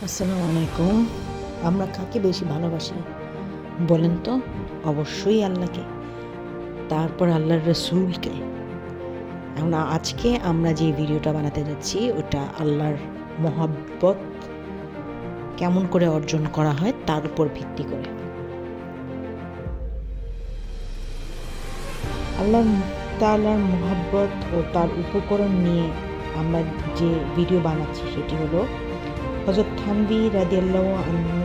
আসসালামু আলাইকুম। আমরা কাকে বেশি ভালোবাসি বলেন তো? অবশ্যই আল্লাহকে, তারপর আল্লাহর রসুলকে। এখন আজকে আমরা যে ভিডিওটা বানাতে যাচ্ছি ওটা আল্লাহর মহব্বত কেমন করে অর্জন করা হয় তার উপর ভিত্তি করে। আল্লাহ তাআলার মহব্বত ও তার উপকরণ নিয়ে আমরা যে ভিডিও বানাচ্ছি সেটি হলো হযরত থানভী রাদিয়াল্লাহু আনহু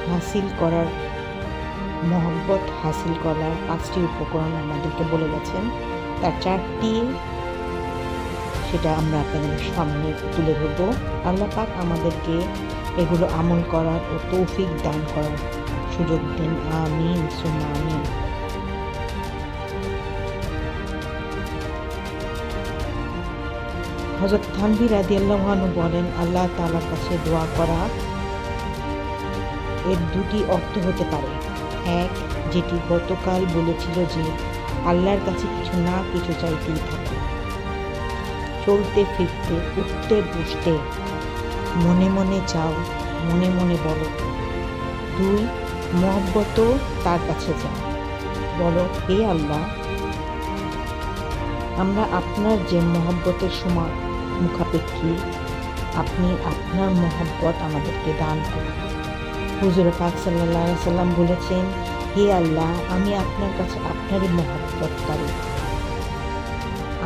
হাসিল করার মহব্বত হাসিল করার 5টি উপকরণ আমাদেরকে বলে গেছেন। তার 4টি সেটা আমরা আপনাদের সামনে তুলে ধরবো। আল্লাহ পাক আমাদেরকে এগুলো আমল করার ও তৌফিক দান করার সুযোগ দিন। আমিন সুম্মা আমিন। হযরত থানভী রাদিয়াল্লাহু আনহু বলেন, আল্লাহ তাআলার কাছে দোয়া করা এর 2টি অর্থ হতে পারে। এক, যেটি গতকাল বলেছিল যে আল্লাহর কাছে কিছু না কিছু চাইতেই থাকে, চলতে ফিরতে উঠতে বসতে মনে মনে চাও, মনে মনে বলো। 2, মহব্বতও তার কাছে যাও, বলো হে আল্লাহ, আমরা আপনার যে মহব্বতের সময় মুখাপেক্ষী, আপনি আপনার মহব্বত আমাদেরকে দান করুন। হুজুর পাক সাল্লাল্লাহু আলাইহি সাল্লাম বলেছেন, হে আল্লাহ, আমি আপনার কাছে আপনারই মহব্বতকারী,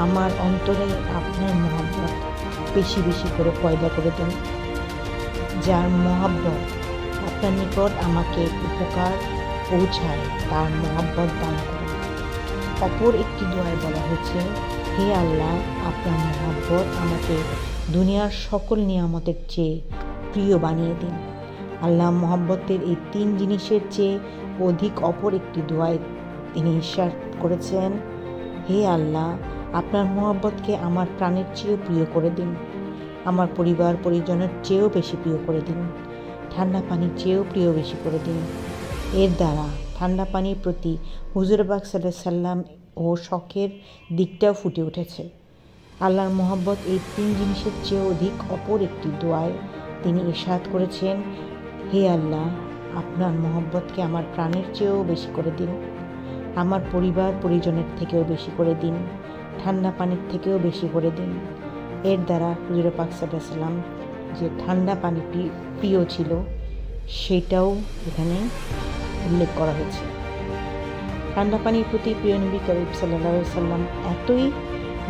আমার অন্তরে আপনার মহব্বত বেশি বেশি করে পয়দা করে দেন। যার মহব্বত আপনার নিকট আমাকে উপকার পৌঁছায় তার মহব্বত দান করুন। অপর একটি দোয়ায় বলা হয়েছে, হে আল্লাহ, আপনার মহব্বত আমাকে দুনিয়ার সকল নিয়ামতের চেয়ে প্রিয় বানিয়ে দিন। আল্লাহ মহব্বতের এই 3 জিনিসের চেয়ে অধিক অপর একটি দোয়ায় তিনি ইরশাদ করেছেন, হে আল্লাহ, আপনার মহব্বতকে আমার প্রাণের চেয়েও প্রিয় করে দিন, আমার পরিবার পরিজনের চেয়েও বেশি প্রিয় করে দিন, ঠান্ডা পানির চেয়েও প্রিয় বেশি করে দিন। এর দ্বারা ঠান্ডা পানির প্রতি হুজুর পাক সাল্লাল্লাহু আলাইহি সাল্লাম ও শখের দিকটাও ফুটে উঠেছে। আল্লাহর মহব্বত এই 3 জিনিসের চেয়ে অধিক অপর একটি দোয়ায় তিনি ইরশাদ করেছেন, হে আল্লাহ, আপনার মহব্বতকে আমার প্রাণের চেয়েও বেশি করে দিন, আমার পরিবার পরিজনের থেকেও বেশি করে দিন, ঠান্ডা পানির থেকেও বেশি করে দিন। এর দ্বারা হুজুর পাক সাল্লাল্লাহু আলাইহি সাল্লাম যে ঠান্ডা পানিটি প্রিয় ছিল সেটাও এখানে উল্লেখ করা হয়েছে। ঠান্ডা পানির প্রতি প্রিয় নবী করিম সাল্লাল্লাহু আলাইহি সাল্লাম এতই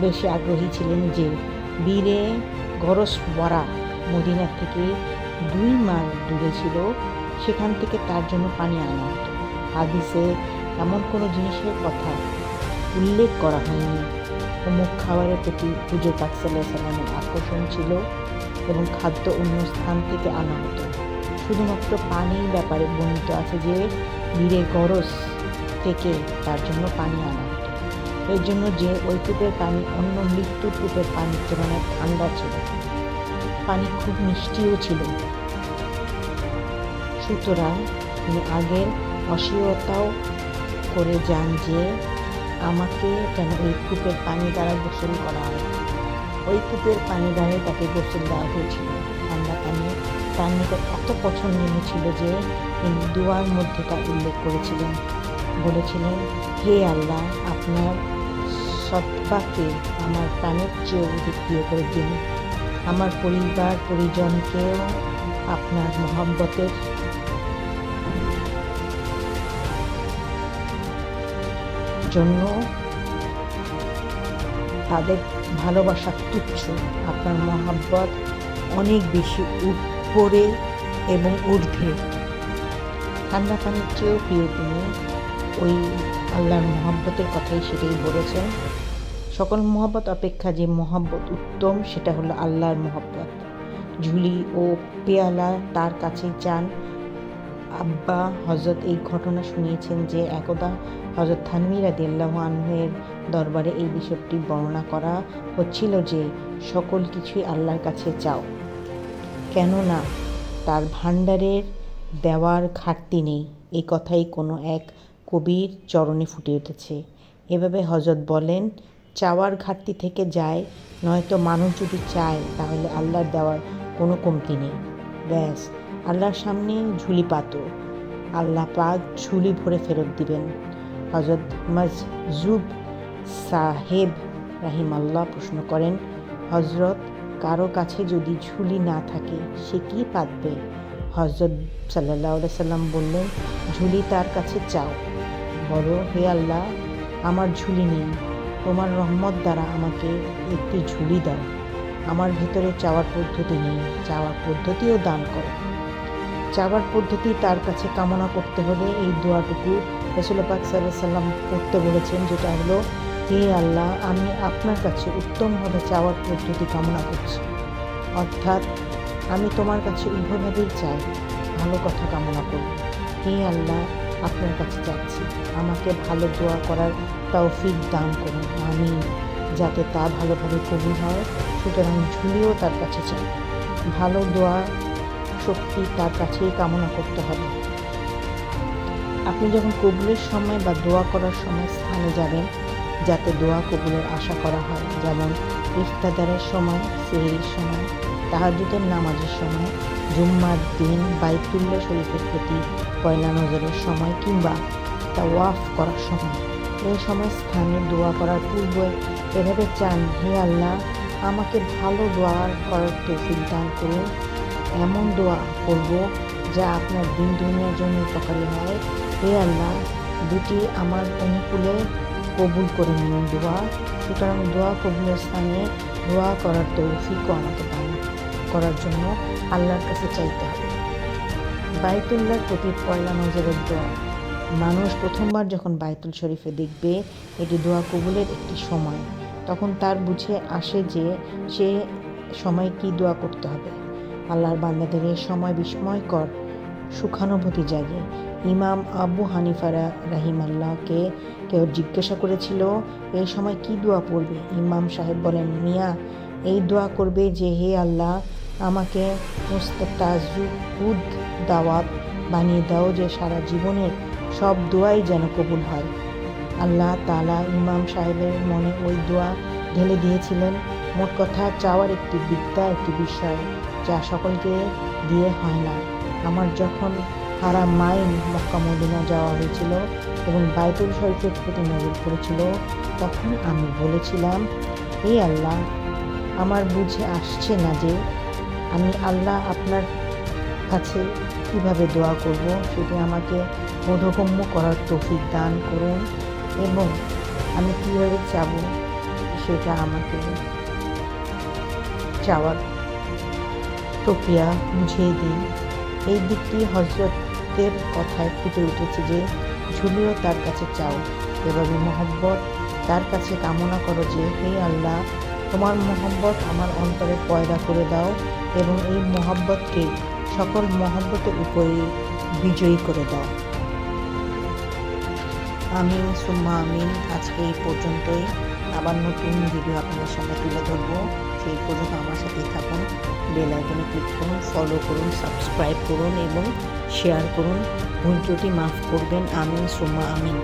বেশি আগ্রহী ছিলেন যে বীরে গরস ওয়ারা মদিনা থেকে 2 মাইল দূরে ছিল, সেখান থেকে তার জন্য পানি আনা হতো। হাদিসে এমন কোনো জিনিসের কথা উল্লেখ করা হয়নি। অমুক খাবারের প্রতি হুজুর পাক সাল্লাল্লাহু আলাইহি সাল্লামের আকর্ষণ ছিল এবং খাদ্য অন্য স্থান থেকে আনা হতো। শুধুমাত্র পানির ব্যাপারে বর্ণিত আছে যে বীরে গরস থেকে তার জন্য পানি আনা হতো। এর জন্য যে ওই কূপের পানি অন্য মৃত্যুর কূপের পানির তুলনায় ঠান্ডা ছিল, পানি খুব মিষ্টিও ছিল। সুতরাং তিনি আগের অস্বীয়তাও করে যান যে আমাকে যেন ওই কূপের পানি দ্বারা গোসল করা হয়। ওই কূপের পানি দ্বারাই তাকে গোসল দেওয়া হয়েছিল। ঠান্ডা পানি তার নিকট এত পছন্দনীয় ছিল যে তিনি দোয়ার মধ্যে তা উল্লেখ করেছিলেন, বলেছিলেন, হে আল্লাহ, আপনার সত্তাকে আমার প্রাণের চেয়ে অধিক প্রিয় করে দিন, আমার পরিবার পরিজনকেও আপনার মহব্বতের জন্য তাদের ভালোবাসা তুচ্ছ, আপনার মহব্বত অনেক বেশি উপরে এবং ঊর্ধ্বে, ঠান্ডা পানির চেয়েও প্রিয়। তিনি ওই আল্লাহর মহব্বতের কথাই সেটাই বলেছেন। সকল মহব্বত অপেক্ষা যে মহব্বত উত্তম সেটা হলো আল্লাহর মহব্বত। ঝুলি ও পেয়ালা তার কাছে যান। আব্বা হযরত এই ঘটনা শুনিয়েছেন যে একদা হযরত থানভী রাদিয়াল্লাহু আনহু-এর দরবারে এই বিষয়টি বর্ণনা করা হচ্ছিল যে সকল কিছুই আল্লাহর কাছে চাও, কেননা তার ভাণ্ডারের দেওয়ার ঘাটতি নেই। এই কথাই কোনো এক কবির চরণে ফুটে উঠেছে। এভাবে হযরত বলেন, চাওয়ার ঘাটতি থেকে যায়, নয়তো মানুষ যদি চায় তাহলে আল্লাহর দেওয়ার কোনো কমতি নেই। ব্যাস আল্লাহর সামনে ঝুলি পাতো, আল্লাহ পাক ঝুলি ভরে ফেরত দিবেন। হযরত মাজজুব সাহেব রাহিমাল্লাহ প্রশ্ন করেন, হযরত কারো কাছে যদি ঝুলি না থাকে সে কি পাতবে? হযরত সাল্লাল্লাহু আলাইহি সাল্লাম বললেন, ঝুলি তার কাছে চাও, বলো হে আল্লাহ আমার ঝুলি নেই, তোমার রহমত দ্বারা আমাকে একটি ঝুলি দাও। আমার ভেতরে চাওয়ার পদ্ধতি নেই, চাওয়ার পদ্ধতিও দান করো। চাওয়ার পদ্ধতি তার কাছে কামনা করতে হলে এই দোয়াটুকু রাসূল পাক সাল্লাল্লাহু আলাইহি সাল্লাম পড়তে বলেছেন, যেটা হলো, হে আল্লাহ আমি আপনার কাছে উত্তমভাবে চাওয়ার পদ্ধতি কামনা করছি। অর্থাৎ আমি তোমার কাছে উভয়ভাবেই চাই, ভালো কথা কামনা করি। হে আল্লাহ আপনার কাছে চাচ্ছি, আমাকে ভালো দোয়া করার তৌফিক দান করুন, আমি যাতে তা ভালোভাবে কবুল হয়। সুতরাং ঝুলিও তার কাছে চাই, ভালো দোয়া শক্তি তার কাছেই কামনা করতে হবে। আপনি যখন কবুলের সময় বা দোয়া করার সময় স্থানে যাবেন যাতে দোয়া কবুলের আশা করা হয়, যেমন ইফতারের সময়, সেহরির সময়, তাহাজ্জুদের নামাজের সময়, জুম্মার দিন বাইতুল্লাহ শরীফের প্রতি পয়লা নজরের সময়, কিংবা তাওয়াফ করার সময়, এই সময় স্থানে দোয়া করার পূর্বে এভাবে চান, হে আল্লাহ আমাকে ভালো দোয়া করার তৌফিক দান করুন, এমন দোয়া করব যা আপনার দিন দুনিয়ার জন্য উপকারী হয়। হে আল্লাহ দুটি আমার অনুকূলে কবুল করে নিন দোয়া। সুতরাং দোয়া কবুলের স্থানে দোয়া করার তৌফিকও আমাকে দান করার জন্য আল্লাহর কাছে চাইতে হবে। বাইতুল্লাহর প্রতি পয়লা নজরের দোয়া, মানুষ প্রথমবার যখন বাইতুল শরীফে দেখবে এটি দোয়া কবুলের একটি সময়, তখন তার বুঝে আসে যে সে সময় কি দোয়া করতে হবে। আল্লাহর বান্দাদের এ সময় বিস্ময়কর সুখানুভূতি জাগে। ইমাম আবু হানিফা রাহিমাল্লাহকে কেউ জিজ্ঞাসা করেছিল, এই সময় কি দোয়া পড়বে? ইমাম সাহেব বলেন, মিয়া এই দোয়া করবে যে হে আল্লাহ আমাকে মুস্তাতাজুদ দাওয়াত বানিয়ে দাও, যে সারা জীবনের সব দোয়াই যেন কবুল হয়। আল্লাহ তাআলা ইমাম সাহেবের মনে ওই দোয়া ঢেলে দিয়েছিলেন। মোট কথা, চাওয়ার একটি বিদ্যা, একটি বিষয় যা সকলকে দিয়ে হয় না। আমার যখন হারাম মাইন মক্কা মদিনা যাওয়া হয়েছিল এবং বাইতুল শরীফের প্রতি নজর পড়েছিল, তখন আমি বলেছিলাম, হে আল্লাহ আমার বুঝে আসছে না যে আমি আল্লাহ আপনার কাছে কিভাবে দোয়া করব, সেটি আমাকে বোধগম্য করার তৌফিক দান করুন এবং আমি কীভাবে চাবো সেটা আমাকে চাওয়ার প্রক্রিয়া বুঝিয়ে দিন। এই দিকটি হযরতের কথায় ফুটে উঠেছে যে ঝুলিও তার কাছে চাও, এভাবে মহব্বত তার কাছে কামনা করো যে হে আল্লাহ তোমার মহব্বত আমার অন্তরে পয়দা করে দাও এবং এই মহব্বতকে সকল মহব্বতের উপরে বিজয়ী করে দাও। আমিন সুম্মা আমিন। আজকে এই পর্যন্তই, আবার নতুন ভিডিও আপনাদের সামনে তুলে ধরবো। সেই পর্যন্ত আমার সাথেই থাকুন, বেল আইকনে ক্লিক করুন, ফলো করুন, সাবস্ক্রাইব করুন এবং শেয়ার করুন। ভুল ত্রুটি মাফ করবেন। আমিন সুম্মা আমিন।